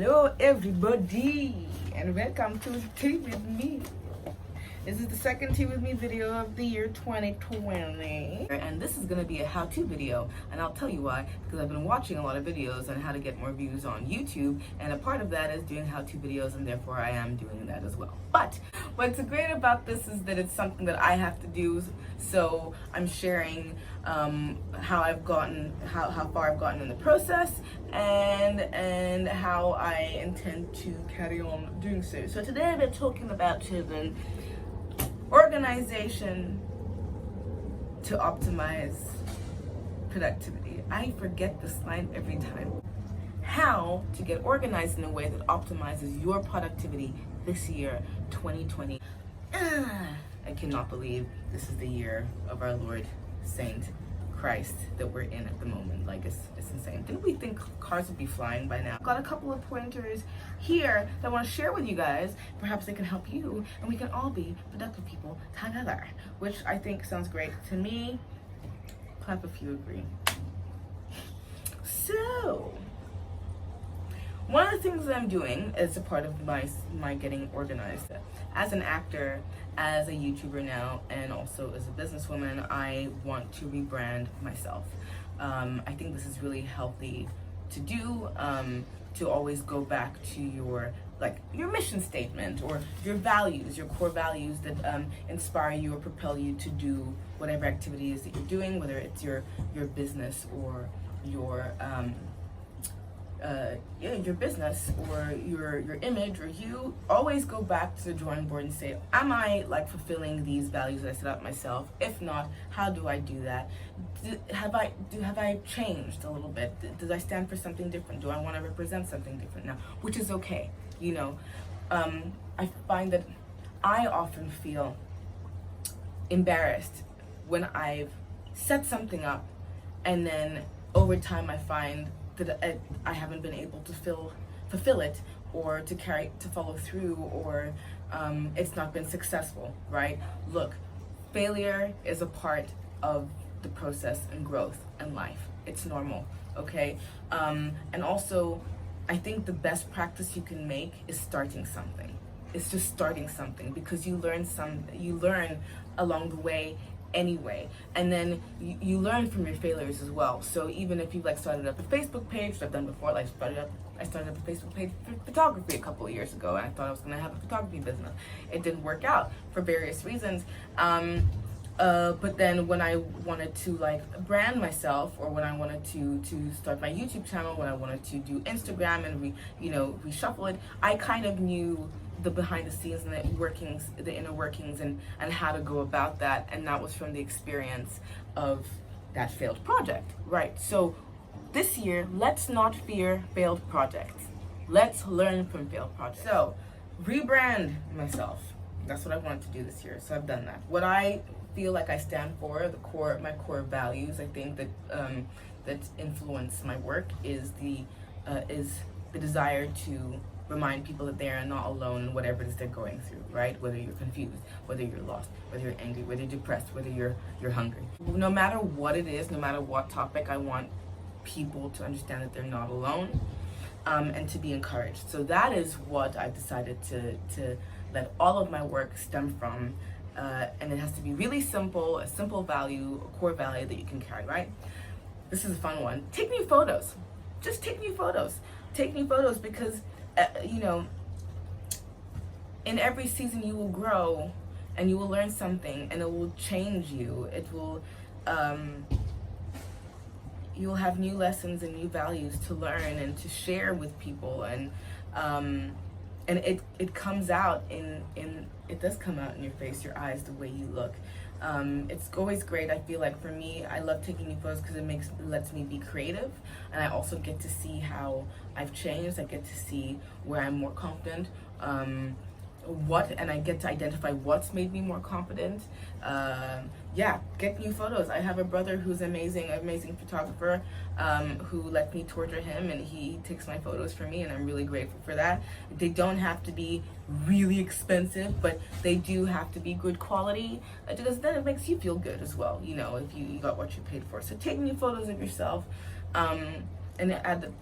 Hello everybody and welcome to Tea With Me. This is the second Tea With Me video of the year 2020. And this is going to be a how-to video, and I'll tell you why. Because I've been watching a lot of videos on how to get more views on YouTube, and a part of that is doing how-to videos, and therefore I am doing that as well. But what's great about this is that it's something that I have to do, so I'm sharing how I've gotten, how far I've gotten in the process, and how I intend to carry on doing so. So today we're talking about children. Organization to optimize productivity. I forget this line every time. How to get organized in a way that optimizes your productivity this year, 2020. I cannot believe this is the year of our Lord Saint Christ that we're in at the moment. Like, it's insane. Didn't we think cars would be flying by now? Got a couple of pointers here that I want to share with you guys. Perhaps they can help you and we can all be productive people together, which I think sounds great to me. Clap if you agree. So one of the things that I'm doing as a part of my getting organized, as an actor, as a YouTuber now, and also as a businesswoman, I want to rebrand myself. I think this is really healthy to do, to always go back to your mission statement or your values, your core values that inspire you or propel you to do whatever activity it is that you're doing, whether it's your business or your business or your image, or you always go back to the drawing board and say, am I fulfilling these values that I set up myself? If not, how do I do that? Have I changed a little bit? Does I stand for something different? Do I want to represent something different now? Which is okay, you know. I find that I often feel embarrassed when I've set something up and then over time I find that I haven't been able to fulfill it, or to follow through, or it's not been successful, right? Look, failure is a part of the process and growth and life. It's normal, okay? And also, I think the best practice you can make is starting something. It's just starting something, because you learn along the way anyway, and then you learn from your failures as well. So even if you started up a Facebook page, which I've done before, I started up a Facebook page for photography a couple of years ago, and I thought I was going to have a photography business. It didn't work out for various reasons, but then when I wanted to brand myself, or when I wanted to start my YouTube channel, when I wanted to do Instagram and reshuffle it, I kind of knew the behind the scenes and the inner workings and how to go about that, and that was from the experience of that failed project, right? So this year, let's not fear failed projects. Let's learn from failed projects. So rebrand myself. That's what I wanted to do this year, so I've done that. What I feel like I stand for, my core values, I think that that influence my work is the desire to remind people that they are not alone in whatever it is they're going through, right? Whether you're confused, whether you're lost, whether you're angry, whether you're depressed, whether you're hungry. No matter what it is, no matter what topic, I want people to understand that they're not alone, and to be encouraged. So that is what I've decided to let all of my work stem from, and it has to be really simple, a simple value, a core value that you can carry, right? This is a fun one. Take new photos. Just take new photos. Take new photos, because in every season you will grow and you will learn something, and it will change you. It will, you'll have new lessons and new values to learn and to share with people, and it comes out it does come out in your face, your eyes, the way you look. It's always great. I feel like for me, I love taking new photos because it lets me be creative, and I also get to see how I've changed. I get to see where I'm more confident, and I get to identify what's made me more confident. Get new photos. I have a brother who's amazing photographer, who let me torture him, and he takes my photos for me, and I'm really grateful for that. They don't have to be really expensive, but they do have to be good quality, because then it makes you feel good as well, if you got what you paid for. So take new photos of yourself. and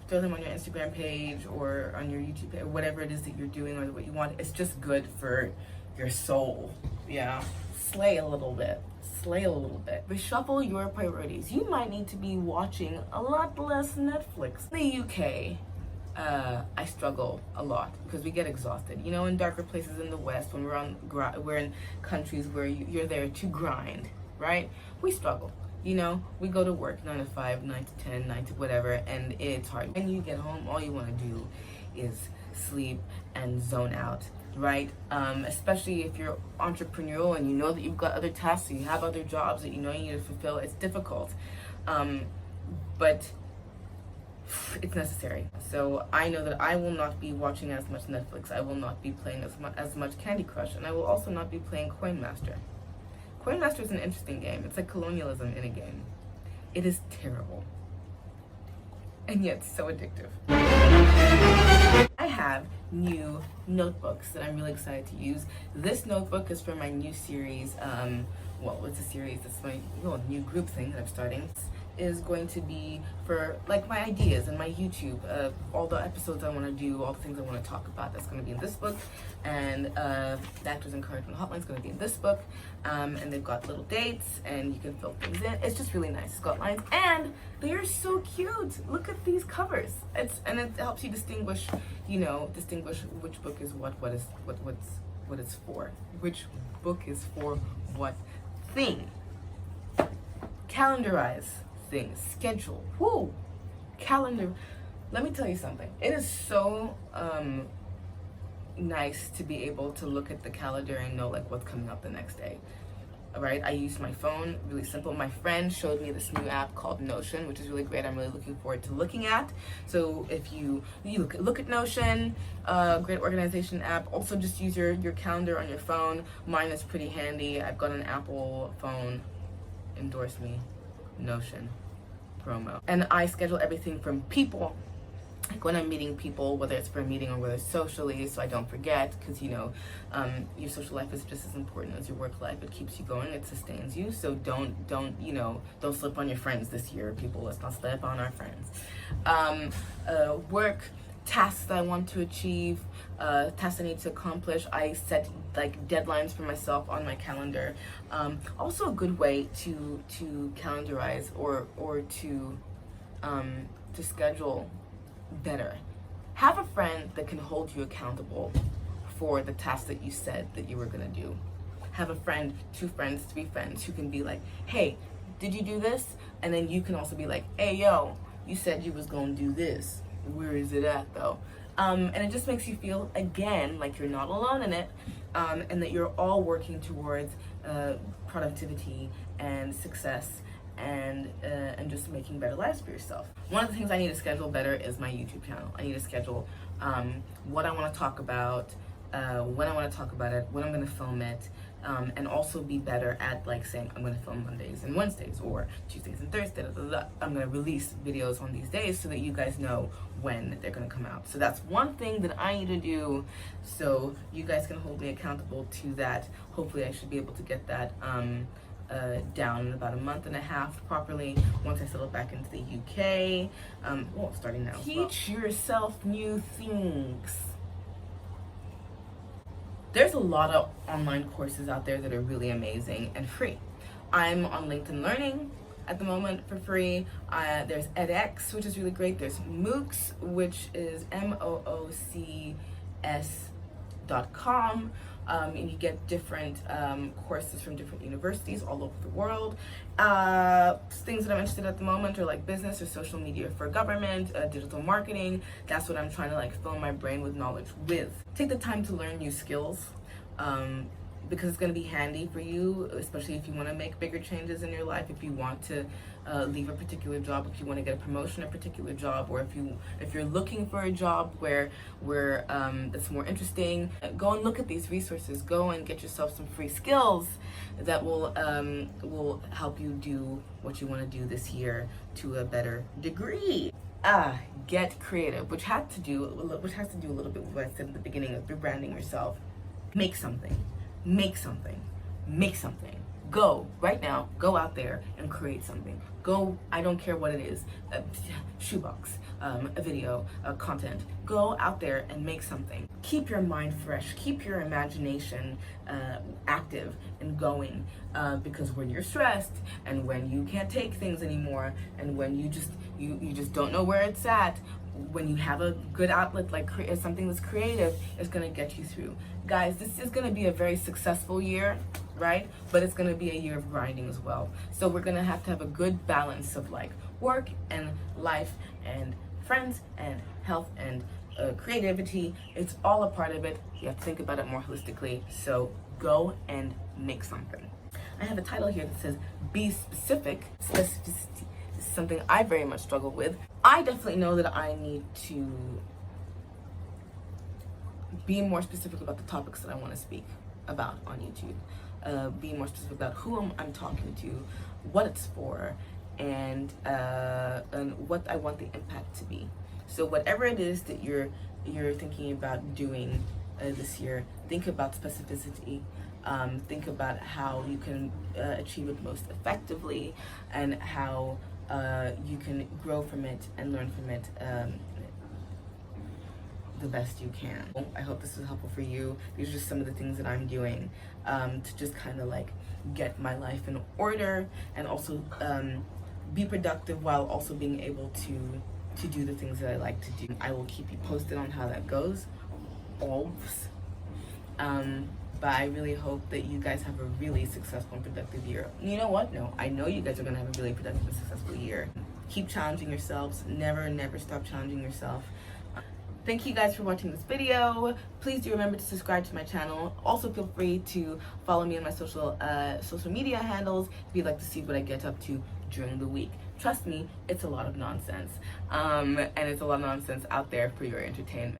throw them on your Instagram page or on your YouTube page, or whatever it is that you're doing or what you want. It's just good for your soul. Yeah. Slay a little bit. Slay a little bit. Reshuffle your priorities. You might need to be watching a lot less Netflix. In the UK, I struggle a lot because we get exhausted. You know, in darker places in the West, when we're in countries where you're there to grind, right? We struggle. You know, we go to work 9 to 5, 9 to 10, 9 to whatever, and it's hard. When you get home, all you want to do is sleep and zone out, right? Especially if you're entrepreneurial and you know that you've got other tasks, you have other jobs that you know you need to fulfill. It's difficult, but it's necessary. So I know that I will not be watching as much Netflix. I will not be playing as much Candy Crush, and I will also not be playing Coin Master. Coin Master is an interesting game. It's like colonialism in a game. It is terrible, and yet so addictive. I have new notebooks that I'm really excited to use. This notebook is for my new series. Well, it's a series. It's my new group thing that I'm starting. Is going to be for like my ideas and my YouTube, all the episodes I want to do, all the things I want to talk about. That's going to be in this book, and the Actors Encouragement Hotline is going to be in this book. And they've got little dates, and you can fill things in. It's just really nice. It's got lines, and they are so cute. Look at these covers. It helps you distinguish, which book is what it's for. Which book is for what thing. Calendarize things, schedule, calendar. Let me tell you something. It is so nice to be able to look at the calendar and know like what's coming up the next day. All right, I use my phone, really simple. My friend showed me this new app called Notion, which is really great. I'm really looking forward to looking at. So if you look at Notion, great organization app. Also just use your calendar on your phone. Mine is pretty handy. I've got an Apple phone. Endorse me. Notion promo. And I schedule everything from people, like when I'm meeting people, whether it's for a meeting or whether it's socially, so I don't forget, because your social life is just as important as your work life. It keeps you going, it sustains you. So don't slip on your friends this year, people. Let's not slip on our friends. Work, tasks that I want to achieve, tasks I need to accomplish. I set like deadlines for myself on my calendar. Also a good way to calendarize or to schedule better. Have a friend that can hold you accountable for the task that you said that you were gonna do. Have a friend, 2 friends, 3 friends who can be like, hey, did you do this? And then you can also be like, hey, yo, you said you was gonna do this. Where is it at though? And it just makes you feel again like you're not alone in it, and that you're all working towards productivity and success and just making better lives for yourself. One of the things I need to schedule better is my YouTube channel. I need to schedule what I want to talk about, when I want to talk about it, when I'm going to film it, and also be better at like saying I'm going to film Mondays and Wednesdays or Tuesdays and Thursdays. I'm going to release videos on these days so that you guys know when they're going to come out. So that's one thing that I need to do, so you guys can hold me accountable to that. Hopefully I should be able to get that down in about a month and a half properly once I settle back into the UK. Starting now. Teach yourself new things. There's a lot of online courses out there that are really amazing and free. I'm on LinkedIn Learning at the moment for free. There's edX, which is really great. There's MOOCs, which is MOOCs.com. And you get different courses from different universities all over the world. Things that I'm interested in at the moment are like business or social media for government, digital marketing. That's what I'm trying to like fill my brain with knowledge with. Take the time to learn new skills, because it's going to be handy for you, especially if you want to make bigger changes in your life, if you want to leave a particular job, if you want to get a promotion in a particular job, or if you're looking for a job where that's more interesting. Go and look at these resources. Go and get yourself some free skills that will help you do what you want to do this year to a better degree. Get creative, which has to do a little bit with what I said at the beginning of rebranding yourself. Make something. Go right now, go out there and create something. Go, I don't care what it is, a shoebox, a video, content. Go out there and make something. Keep your mind fresh, keep your imagination active and going, because when you're stressed and when you can't take things anymore and when you just don't know where it's at, when you have a good outlet like something that's creative, it's going to get you through. Guys, this is going to be a very successful year, right? But it's going to be a year of grinding as well. So we're going to have a good balance of like work and life and friends and health and creativity. It's all a part of it. You have to think about it more holistically. So go and make something. I have a title here that says be specific. Specificity is something I very much struggle with. I definitely know that I need to be more specific about the topics that I want to speak about on YouTube. Be more specific about who I'm talking to, what it's for, and what I want the impact to be. So whatever it is that you're thinking about doing this year, think about specificity. Think about how you can achieve it most effectively, and how you can grow from it and learn from it the best you can. I hope this was helpful for you. These are just some of the things that I'm doing to just kind of like get my life in order, and also be productive while also being able to do the things that I like to do. I will keep you posted on how that goes. But I really hope that you guys have a really successful and productive year. You know what? No, I know you guys are gonna have a really productive and successful year. Keep challenging yourselves. Never stop challenging yourself. Thank you guys for watching this video. Please do remember to subscribe to my channel. Also feel free to follow me on my social media handles if you'd like to see what I get up to during the week. Trust me, it's a lot of nonsense. And it's a lot of nonsense out there for your entertainment.